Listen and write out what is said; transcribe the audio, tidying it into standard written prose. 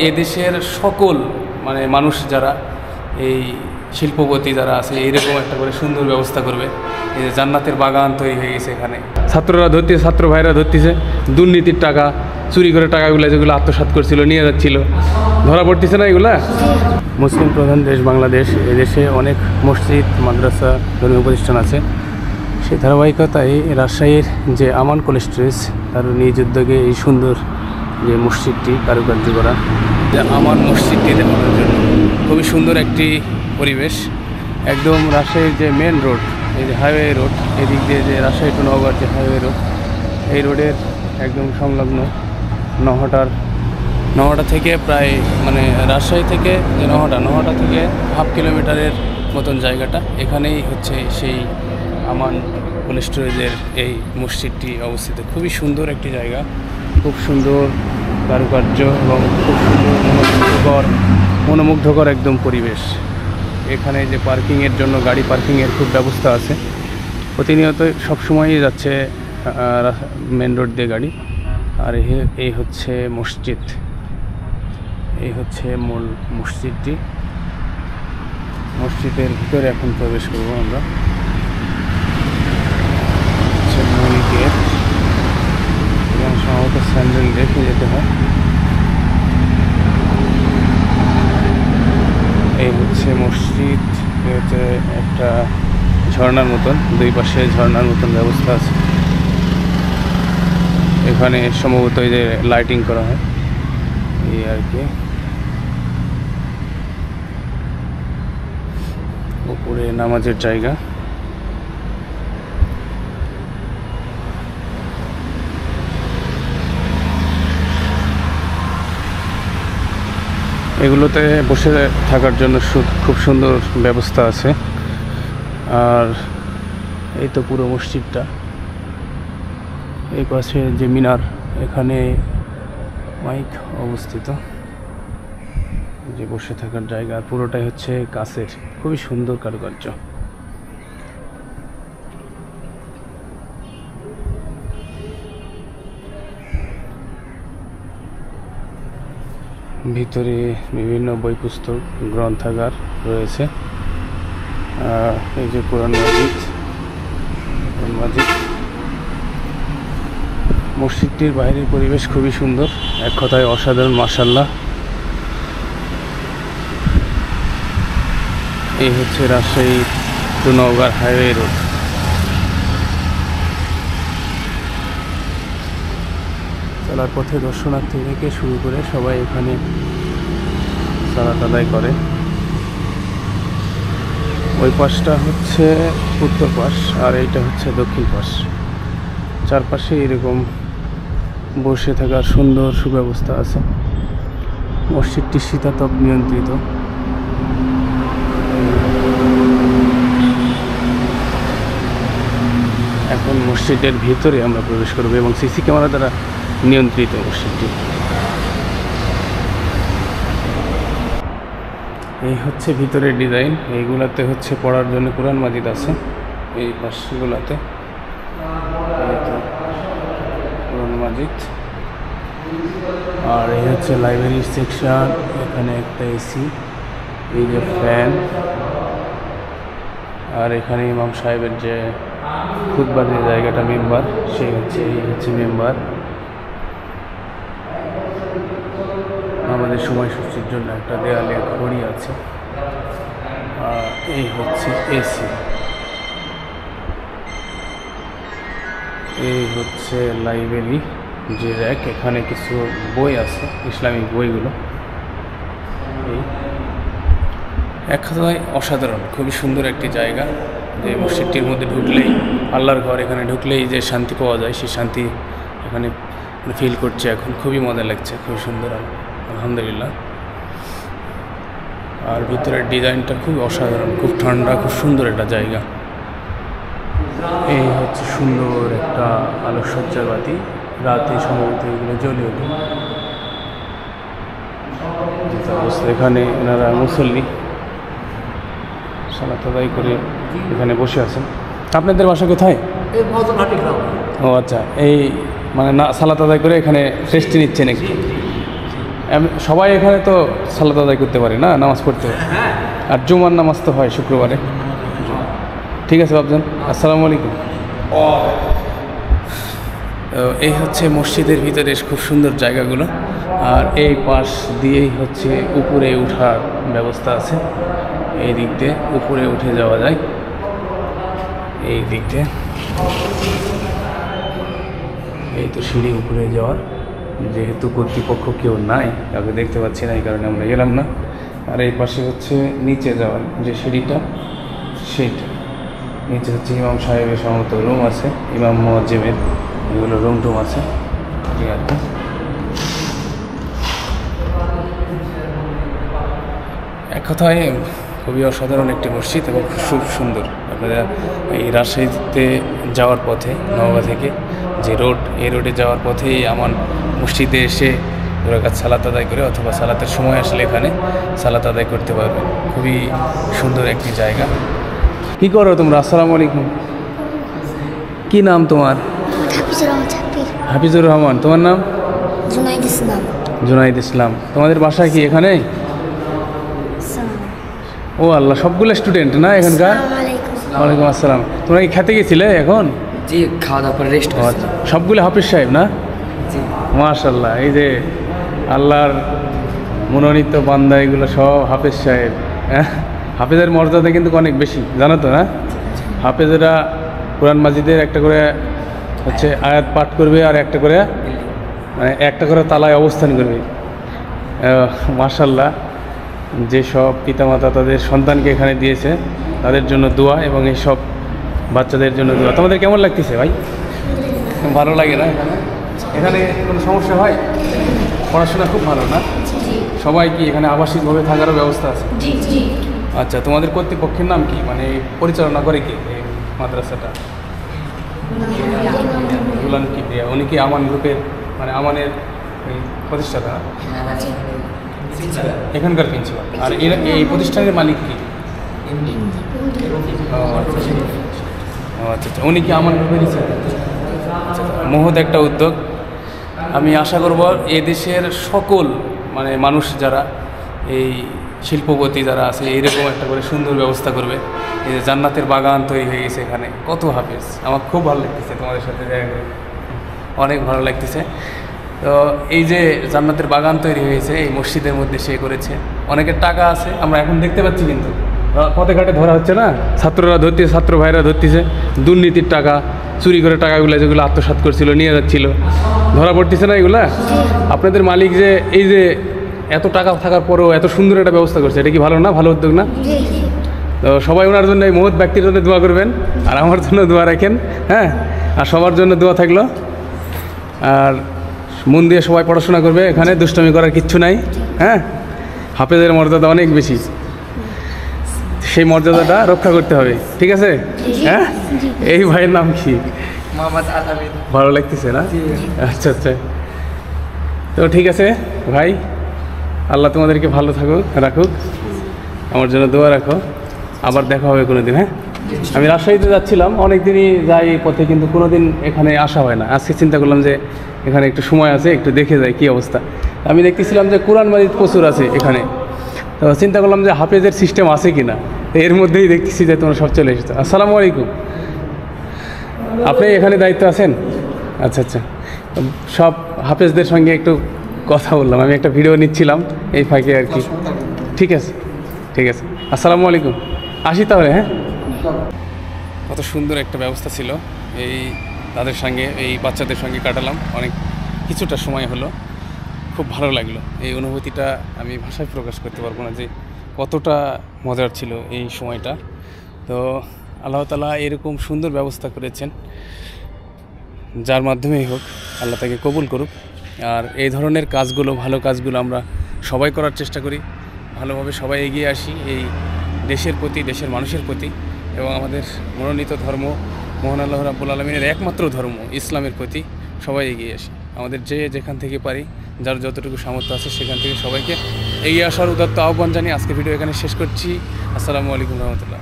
এদেশের সকল মানে মানুষ যারা এই শিল্পপতি যারা আছে এইরকম একটা করে সুন্দর ব্যবস্থা করবে। এই যে জান্নাতের বাগান তৈরি হয়ে গেছে এখানে। ছাত্ররা ধরতেছে, ছাত্র ভাইরা ধরতেছে দুর্নীতির টাকা, চুরি করে টাকাগুলো যেগুলো আত্মসাৎ করছিল নিয়ে যাচ্ছিল, ধরা পড়তেছে না এগুলা। মুসলিম প্রধান দেশ বাংলাদেশ, এদেশে অনেক মসজিদ, মাদ্রাসা, ধর্মীয় প্রতিষ্ঠান আছে। সেই ধারাবাহিকতায় রাজশাহীর যে আমান কলেস্ট্রেজ তার নিজ উদ্যোগে এই সুন্দর যে মসজিদটি কারুকার্য করা, যে আমান মসজিদটি দেখানোর জন্য খুবই সুন্দর একটি পরিবেশ। একদম রাজশাহীর যে মেন রোড, এই যে হাইওয়ে রোড, এদিক দিয়ে যে রাজশাহী টু নওগাঁর যে হাইওয়ে রোড, এই রোডের একদম সংলগ্ন নওহাটা থেকে প্রায় মানে রাজশাহী থেকে যে নওহাটা থেকে হাফ কিলোমিটারের মতন জায়গাটা, এখানেই হচ্ছে সেই আমান কোল্ড স্টোরেজের এই মসজিদটি অবস্থিত। খুবই সুন্দর একটি জায়গা, খুব সুন্দর কারুকার্য এবং খুব সুন্দর মনোমুগ্ধকর একদম পরিবেশ। এখানে যে পার্কিংয়ের জন্য গাড়ি পার্কিংয়ের খুব ব্যবস্থা আছে, প্রতিনিয়ত সবসময়ই যাচ্ছে মেন রোড দিয়ে গাড়ি। আর এই হচ্ছে মসজিদ, এই হচ্ছে মূল মসজিদটি। মসজিদের ভিতরে এখন প্রবেশ করবো আমরা। মূল গেট, এখানে সম্ভবত স্যান্ডেল রেখে যেতে হয়। এই হচ্ছে মসজিদ, এই হচ্ছে একটা ঝর্ণার মতন, দুই পাশে ঝর্ণার মতন ব্যবস্থা আছে। এখানে সম্ভবত এই যে লাইটিং করা হয় এই আর কি। উপরে নামাজের জায়গা। এগুলোতে বসে থাকার জন্য খুব সুন্দর ব্যবস্থা আছে। আর এই তো পুরো মসজিদটা, এই পাশে যে মিনার, এখানে মাইক অবস্থিত, যে বসে থাকার জায়গা। পুরোটাই হচ্ছে কাচের, খুবই সুন্দর কারুকার্য। ভিতরে বিভিন্ন বই পুস্তক, গ্রন্থাগার রয়েছে। এই যে কোরআন মাজিদ। মসজিদটির বাইরের পরিবেশ খুবই সুন্দর, এক কথায় অসাধারণ, মাশাআল্লাহ। এই হচ্ছে Rajshahi to Naogaon highway road. চলার পথে দর্শনার্থী থেকে শুরু করে সবাই এখানে সালাত আদায় করে। ওই পাশটা হচ্ছে উত্তর পাশ আর এইটা হচ্ছে দক্ষিণ পাশ। চারপাশে এরকম বসে থাকার সুন্দর সুব্যবস্থা আছে। মসজিদটি শীতাতপ নিয়ন্ত্রিত। এখন মসজিদের ভিতরে আমরা প্রবেশ করব এবং সিসি ক্যামেরা দ্বারা নিয়ন্ত্রিত মসজিদটি। এই হচ্ছে ভিতরের ডিজাইন। এইগুলাতে হচ্ছে পড়ার জন্য কোরআন মাজিদ আছে, এই পাশগুলাতে কোরআন মাজিদ। আর এই হচ্ছে লাইব্রেরির সেকশন, এখানে একটা এসি, এই যে ফ্যান। আর এখানে ইমাম সাহেবের যে খুতবার যে জায়গাটা, মেম্বার, সেই হচ্ছে এই হচ্ছে মেম্বার। আমাদের সময়সূচির জন্য একটা দেয়ালে ঘড়ি আছে। এই হচ্ছে এসি। এই হচ্ছে লাইব্রেরি যে র্যাক, এখানে কিছু বই আছে, ইসলামিক বইগুলো। এই এক কথায় অসাধারণ, খুবই সুন্দর একটি জায়গা। যে মসজিদটির মধ্যে ঢুকলেই, আল্লাহর ঘর, এখানে ঢুকলেই যে শান্তি পাওয়া যায়, সেই শান্তি এখানে ফিল করছে এখন। খুবই মজা লাগছে, খুবই সুন্দর, আলহামদুলিল্লাহ। আর ভিতরের ডিজাইনটা খুব অসাধারণ, খুব ঠান্ডা, খুব সুন্দর একটা জায়গা। এই হচ্ছে সুন্দর একটা আলোকসজ্জার বাতি, রাতে সম্ভবত এগুলো জ্বলে ওঠে। এখানে এনারা মুসল্লি সালাত আদায় করে এখানে বসে আছেন। আপনাদের বাসা কোথায়? ও আচ্ছা, এই মানে না সালাত আদায় করে এখানে রেস্ট নিচ্ছেন একটু। সবাই এখানে তো সালাত আদায় করতে পারে না, নামাজ পড়তে হয়, আর জুমার নামাজ তো হয় শুক্রবারে। ঠিক আছে বাবজান, আসসালামু আলাইকুম। তো এই হচ্ছে মসজিদের ভিতরে খুব সুন্দর জায়গাগুলো, আর এই পাশ দিয়েই হচ্ছে উপরে ওঠার ব্যবস্থা আছে। এই দিক দিয়ে উপরে উঠে যাওয়া যায়, এই দিক দিয়ে। এই তো সিঁড়ি উপরে যাওয়ার, যেহেতু কর্তৃপক্ষ কেউ নাই, কাউকে দেখতে পাচ্ছি না, এই কারণে আমরা গেলাম না। আর এই পাশে হচ্ছে নিচে যাওয়ার যে সিঁড়িটা, সেইটা নিচে হচ্ছে ইমাম সাহেবের সমস্ত রুম আছে, ইমাম মুয়াজ্জিমের এগুলো রুম টুম আছে। ঠিক আছে, এক কথায় খুবই অসাধারণ একটি মসজিদ এবং খুব সুন্দর। আপনারা এই রাজশাহীতে যাওয়ার পথে নওগাঁ থেকে যে রোড, এই রোডে যাওয়ার পথেই আমার মসজিদে এসে দুরাকাত সালাত আদায় করে অথবা সালাতের সময় আসলে এখানে সালাত আদায় করতে পারবেন। খুবই সুন্দর একটি জায়গা। কি করো তোমরা? আসসালামু আলাইকুম। কি নাম তোমার? হাফিজুর রহমান। তোমার নাম? জুনাইদ ইসলাম। জুনাইদ ইসলাম। তোমাদের বাসা কি এখানে? ও আল্লাহ, সবগুলো স্টুডেন্ট না এখানকার? ওয়ালাইকুম আসসালাম। তোমরা কি খেতে গেছিলে এখন? জি, খাওয়া দাওয়া করে রেস্ট। সবগুলো হাফিজ সাহেব না? জি মাশাআল্লাহ। এই যে আল্লাহর মনোনীত বান্দা, এগুলো সব হাফিজ সাহেব। হাফিজের মর্যাদা কিন্তু অনেক বেশি, জানো তো না? হাফিজেরা কোরআন মাজিদের একটা করে হচ্ছে আয়াত পাঠ করবে, আর একটা করে মানে একটা করে তালায় অবস্থান করবে। মাশাআল্লাহ। যেসব পিতামাতা তাদের সন্তানকে এখানে দিয়েছে তাদের জন্য দোয়া, এবং এই সব বাচ্চাদের জন্য দোয়া। তোমাদের কেমন লাগতেছে ভাই? ভালো লাগে না? এখানে কোনো সমস্যা হয়? পড়াশোনা খুব ভালো না? সবাই কি এখানে আবাসিকভাবে থাকারও ব্যবস্থা আছে? আচ্ছা, তোমাদের কর্তৃপক্ষের নাম কি, মানে পরিচালনা করে কি এই মাদ্রাসাটা? গুলান কিবরিয়া। উনি কি আমান গ্রুপের, মানে আমানের প্রতিষ্ঠাতা? এখানকার প্রিন্সিপাল। আর এই প্রতিষ্ঠানের মালিক কি? আচ্ছা, উনি কি আমান গ্রুপের? মহৎ একটা উদ্যোগ। আমি আশা করব এদেশের সকল মানে মানুষ যারা এই শিল্পপতি যারা আছে, এইরকম একটা করে সুন্দর ব্যবস্থা করবে। এই যে জান্নাতের বাগান তৈরি হয়ে গেছে এখানে, কত হাফেজ। আমার খুব ভালো লাগতেছে তোমাদের সাথে দেখা করে, অনেক ভালো লাগতেছে। তো এই যে জান্নাতের বাগান তৈরি হয়েছে এই মসজিদের মধ্যে, সে করেছে। অনেকের টাকা আছে, আমরা এখন দেখতে পাচ্ছি, কিন্তু পথে ঘাটে ধরা হচ্ছে না? ছাত্ররা ধরতেছে, ছাত্র ভাইরা ধরতেছে দুর্নীতির টাকা, চুরি করে টাকাগুলো যেগুলো আত্মসাৎ করছিল, নিয়ে যাচ্ছিল, ধরা পড়তেছে না এগুলা? আপনাদের মালিক যে এই যে এত টাকা থাকার পরেও এত সুন্দর একটা ব্যবস্থা করছে, এটা কি ভালো না? ভালো উদ্যোগ না? তো সবাই ওনার জন্য, এই মহৎ ব্যক্তির জন্য দোয়া করবেন, আর আমার জন্য দোয়া রাখেন। হ্যাঁ, আর সবার জন্য দোয়া থাকলো। আর মন দিয়ে সবাই পড়াশোনা করবে, এখানে দুষ্টামি করার কিচ্ছু নাই। হ্যাঁ, হাফেজের মর্যাদা অনেক বেশি, সেই মর্যাদাটা রক্ষা করতে হবে। ঠিক আছে? হ্যাঁ। এই ভাইয়ের নাম কি? মোহাম্মদ আলামিন। ভালো লাগতেছে না? আচ্ছা আচ্ছা, তো ঠিক আছে ভাই, আল্লাহ তোমাদেরকে ভালো থাকুক, রাখুক। আমার জন্য দোয়া রাখো। আবার দেখা হবে কোনো দিন। হ্যাঁ, আমি রাজশাহীতে যাচ্ছিলাম, অনেক দিনই যাই এই পথে, কিন্তু কোনো দিন এখানে আসা হয় না। আজকে চিন্তা করলাম যে এখানে একটু সময় আছে, একটু দেখে যাই কী অবস্থা। আমি দেখতেছিলাম যে কোরআন মাজিদ প্রচুর আছে এখানে, তো চিন্তা করলাম যে হাফেজের সিস্টেম আছে কি না। এর মধ্যেই দেখতেছি যে তোমরা সব চলে এসেছো। আসসালামু আলাইকুম। আপনি এখানে দায়িত্ব আছেন? আচ্ছা আচ্ছা, সব হাফেজদের সঙ্গে একটু কথা বললাম, আমি একটা ভিডিও নিচ্ছিলাম এই ফাঁকে আর কি। ঠিক আছে, ঠিক আছে, আসসালামু আলাইকুম। আসি তাহলে। হ্যাঁ, কত সুন্দর একটা ব্যবস্থা ছিল। এই তাদের সঙ্গে, এই বাচ্চাদের সঙ্গে কাটালাম অনেক কিছুটা সময় হলো, খুব ভালো লাগলো। এই অনুভূতিটা আমি ভাষায় প্রকাশ করতে পারবো না যে কতটা মজার ছিল এই সময়টা। তো আল্লাহ তাআলা এরকম সুন্দর ব্যবস্থা করেছেন, যার মাধ্যমেই হোক আল্লাহ তাকে কবুল করুক। আর এই ধরনের কাজগুলো, ভালো কাজগুলো আমরা সবাই করার চেষ্টা করি, ভালোভাবে সবাই এগিয়ে আসি এই দেশের প্রতি, দেশের মানুষের প্রতি, এবং আমাদের মনোনীত ধর্ম, মহান আল্লাহ রাব্বুল আলামিনের একমাত্র ধর্ম ইসলামের প্রতি সবাই এগিয়ে আসি। আমাদের যে যেখান থেকে পারি, যার যতটুকু সামর্থ্য আছে সেখান থেকে সবাইকে এগিয়ে আসার উদাত্ত আহ্বান জানিয়ে আজকে ভিডিও এখানে শেষ করছি। আসসালামু আলাইকুম রহমতুল্লাহ।